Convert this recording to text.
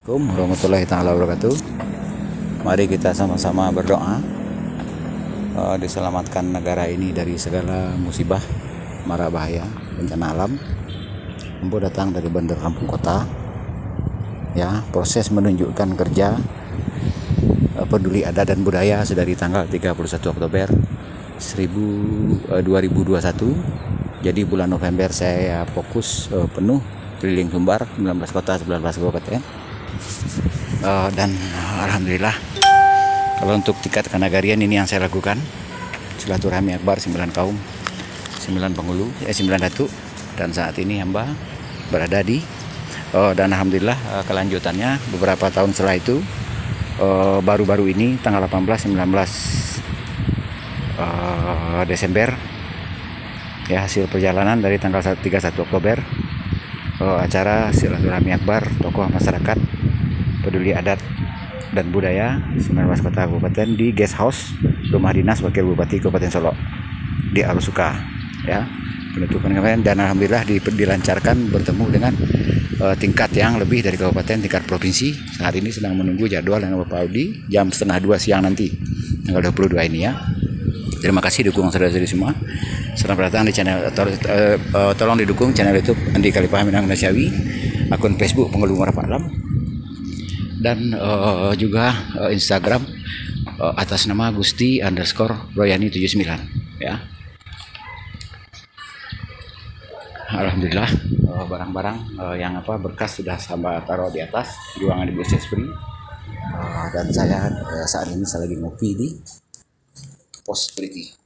Assalamualaikum warahmatullahi taala wabarakatuh. Mari kita sama-sama berdoa diselamatkan negara ini dari segala musibah, mara bahaya, bencana alam. Empu datang dari Bandar Lampung Kota. Ya, proses menunjukkan kerja peduli adat dan budaya sudah di tanggal 31 Oktober 2021. Jadi bulan November saya fokus penuh keliling Sumbar, 19 kota, 19 kabupaten. Dan alhamdulillah kalau untuk tingkat kenagarian ini yang saya lakukan silaturahmi akbar 9 kaum, 9 penghulu, 9 datu, dan saat ini hamba berada di dan alhamdulillah kelanjutannya beberapa tahun setelah itu baru-baru ini tanggal 18 19 Desember ya, hasil perjalanan dari tanggal 31 Oktober acara silaturahmi akbar tokoh masyarakat peduli adat dan budaya 19 kota kabupaten di guest house rumah dinas wakil bupati Kabupaten Solok di Arusuka ya, penutupan kemarin. Dan alhamdulillah dilancarkan bertemu dengan tingkat yang lebih dari kabupaten, tingkat provinsi. Saat ini sedang menunggu jadwal dengan Bapak Audi jam 1:30 siang nanti tanggal 22 ini ya. Terima kasih dukungan saudara-saudari semua. Selamat datang di channel, tolong didukung channel YouTube Andi Khalifah Minang Nasyawi, akun Facebook Pengeluh Muara Pak Alam, dan juga Instagram atas nama Gusti_Royani79 ya. Alhamdulillah barang-barang yang berkas sudah saya taruh di atas ruangan di BSS Free, dan saya saat ini lagi ngopi di pos security.